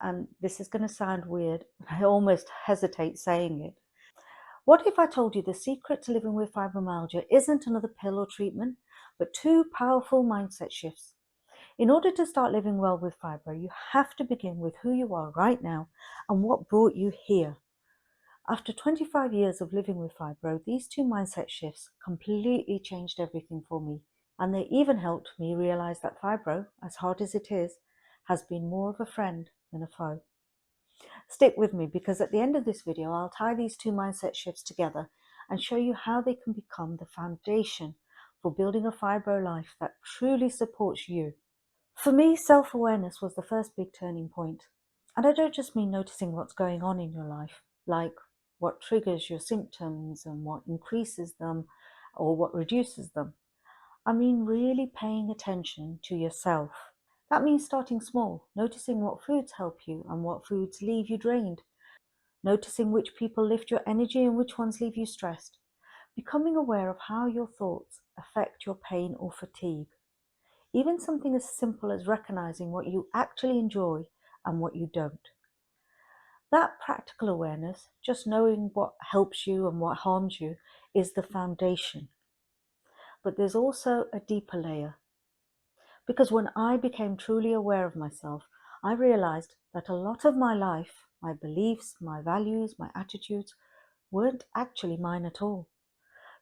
and this is going to sound weird. I almost hesitate saying it. What if I told you the secret to living with fibromyalgia isn't another pill or treatment, but two powerful mindset shifts? In order to start living well with fibro, you have to begin with who you are right now and what brought you here. After 25 years of living with fibro, these two mindset shifts completely changed everything for me. And they even helped me realize that fibro, as hard as it is, has been more of a friend than a foe. Stick with me, because at the end of this video, I'll tie these two mindset shifts together and show you how they can become the foundation for building a fibro life that truly supports you. For me, self-awareness was the first big turning point. And I don't just mean noticing what's going on in your life, like what triggers your symptoms and what increases them or what reduces them. I mean really paying attention to yourself. That means starting small, noticing what foods help you and what foods leave you drained, noticing which people lift your energy and which ones leave you stressed, becoming aware of how your thoughts affect your pain or fatigue. Even something as simple as recognizing what you actually enjoy and what you don't. That practical awareness, just knowing what helps you and what harms you, is the foundation. But there's also a deeper layer. Because when I became truly aware of myself, I realized that a lot of my life, my beliefs, my values, my attitudes, weren't actually mine at all.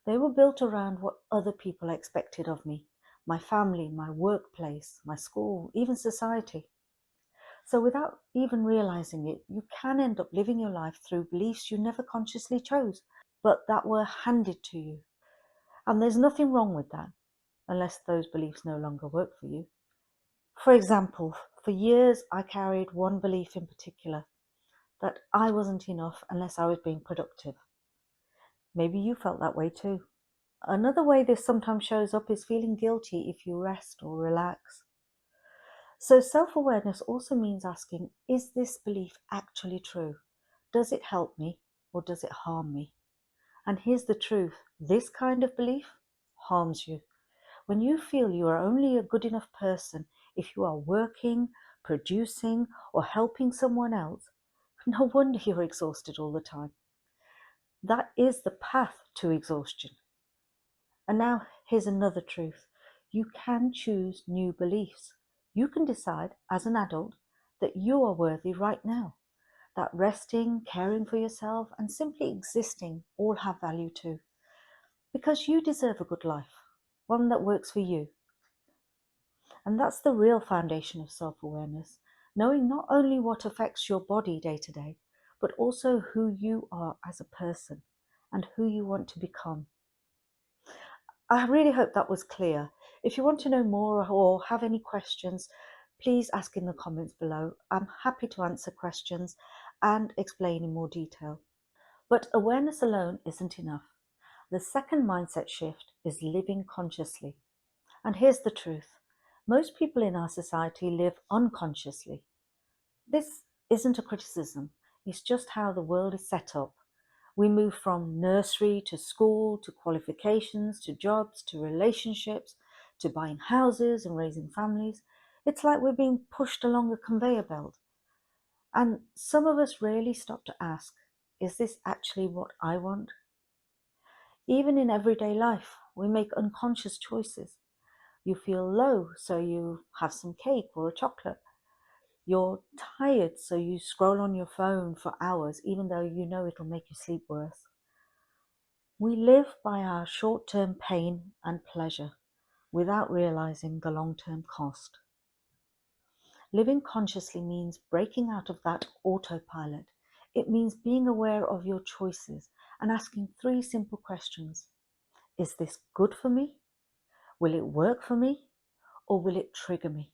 They were built around what other people expected of me, my family, my workplace, my school, even society. So without even realizing it, you can end up living your life through beliefs you never consciously chose, but that were handed to you. And there's nothing wrong with that, unless those beliefs no longer work for you. For example, for years I carried one belief in particular, that I wasn't enough unless I was being productive. Maybe you felt that way too. Another way this sometimes shows up is feeling guilty if you rest or relax. So self-awareness also means asking, is this belief actually true? Does it help me or does it harm me? And here's the truth, this kind of belief harms you. When you feel you are only a good enough person if you are working, producing, or helping someone else, no wonder you're exhausted all the time. That is the path to exhaustion. And now here's another truth. You can choose new beliefs. You can decide as an adult that you are worthy right now, that resting, caring for yourself, and simply existing all have value too. Because you deserve a good life, one that works for you. And that's the real foundation of self-awareness, knowing not only what affects your body day to day, but also who you are as a person and who you want to become. I really hope that was clear. If you want to know more or have any questions, please ask in the comments below. I'm happy to answer questions and explain in more detail. But awareness alone isn't enough. The second mindset shift is living consciously. And here's the truth. Most people in our society live unconsciously. This isn't a criticism. It's just how the world is set up. We move from nursery to school, to qualifications, to jobs, to relationships, to buying houses and raising families. It's like we're being pushed along a conveyor belt. And some of us rarely stop to ask, is this actually what I want? Even in everyday life, we make unconscious choices. You feel low, so you have some cake or a chocolate. You're tired, so you scroll on your phone for hours, even though you know it'll make you sleep worse. We live by our short-term pain and pleasure without realizing the long-term cost. Living consciously means breaking out of that autopilot. It means being aware of your choices and asking 3 simple questions. Is this good for me? Will it work for me? Or will it trigger me?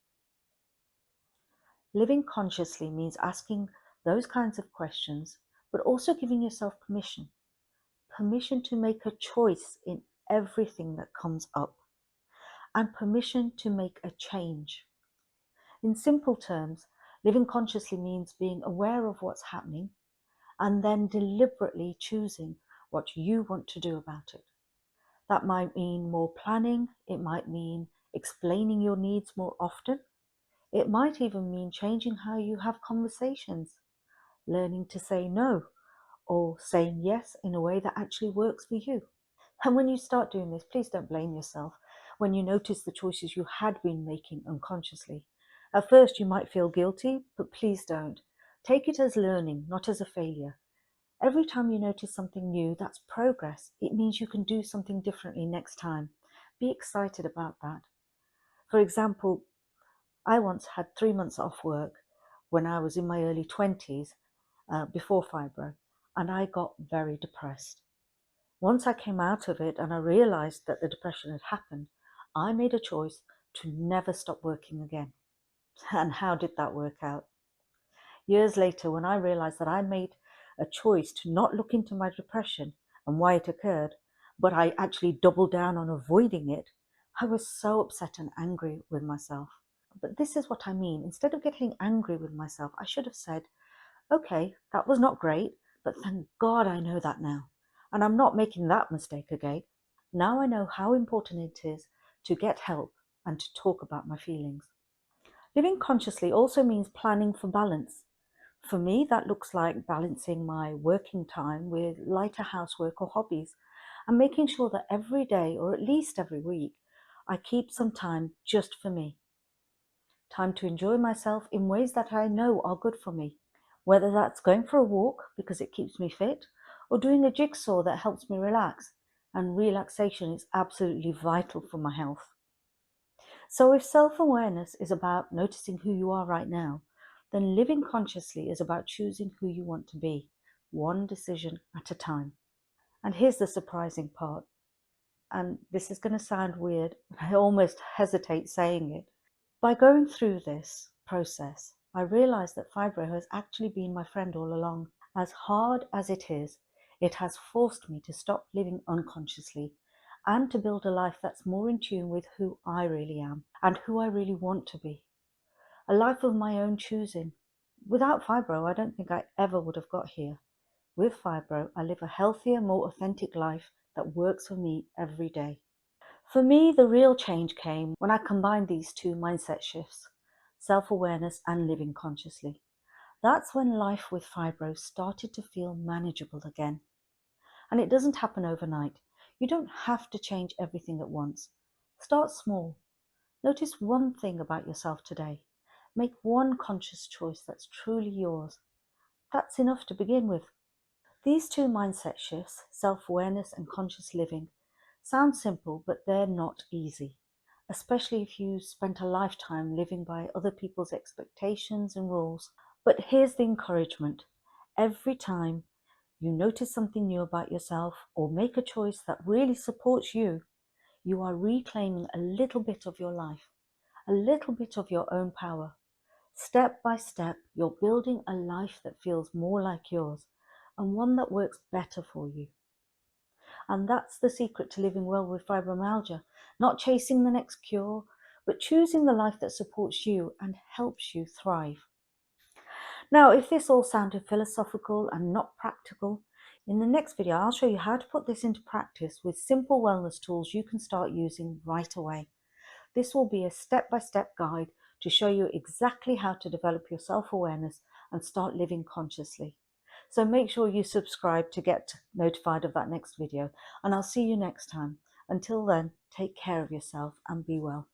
Living consciously means asking those kinds of questions, but also giving yourself permission. Permission to make a choice in everything that comes up. And permission to make a change. In simple terms, living consciously means being aware of what's happening and then deliberately choosing what you want to do about it. That might mean more planning, it might mean explaining your needs more often, It might even mean changing how you have conversations, learning to say no, or saying yes in a way that actually works for you. And when you start doing this, please don't blame yourself when you notice the choices you had been making unconsciously. At first, you might feel guilty, but please don't. Take it as learning, not as a failure. Every time you notice something new, that's progress. It means you can do something differently next time. Be excited about that. For example, I once had 3 months off work when I was in my early 20s, before fibro, and I got very depressed. Once I came out of it and I realized that the depression had happened, I made a choice to never stop working again. And how did that work out? Years later, when I realized that I made a choice to not look into my depression and why it occurred, but I actually doubled down on avoiding it, I was so upset and angry with myself. But this is what I mean. Instead of getting angry with myself, I should have said, okay, that was not great, but thank God I know that now. And I'm not making that mistake again. Now I know how important it is to get help and to talk about my feelings. Living consciously also means planning for balance. For me, that looks like balancing my working time with lighter housework or hobbies, and making sure that every day, or at least every week, I keep some time just for me. Time to enjoy myself in ways that I know are good for me. Whether that's going for a walk because it keeps me fit, or doing a jigsaw that helps me relax. And relaxation is absolutely vital for my health. So if self-awareness is about noticing who you are right now, then living consciously is about choosing who you want to be, one decision at a time. And here's the surprising part, and this is going to sound weird, I almost hesitate saying it. By going through this process, I realized that fibro has actually been my friend all along. As hard as it is, it has forced me to stop living unconsciously and to build a life that's more in tune with who I really am and who I really want to be. A life of my own choosing. Without fibro, I don't think I ever would have got here. With fibro, I live a healthier, more authentic life that works for me every day. For me, the real change came when I combined these two mindset shifts, self-awareness and living consciously. That's when life with fibro started to feel manageable again. And it doesn't happen overnight. You don't have to change everything at once. Start small. Notice one thing about yourself today. Make one conscious choice that's truly yours. That's enough to begin with. These two mindset shifts, self-awareness and conscious living, sound simple, but they're not easy, especially if you spent a lifetime living by other people's expectations and rules. But here's the encouragement. Every time you notice something new about yourself or make a choice that really supports you, you are reclaiming a little bit of your life, a little bit of your own power. Step by step, you're building a life that feels more like yours and one that works better for you. And that's the secret to living well with fibromyalgia, not chasing the next cure, but choosing the life that supports you and helps you thrive. Now, if this all sounded philosophical and not practical, in the next video, I'll show you how to put this into practice with simple wellness tools you can start using right away. This will be a step-by-step guide to show you exactly how to develop your self-awareness and start living consciously. So make sure you subscribe to get notified of that next video, and I'll see you next time. Until then, take care of yourself and be well.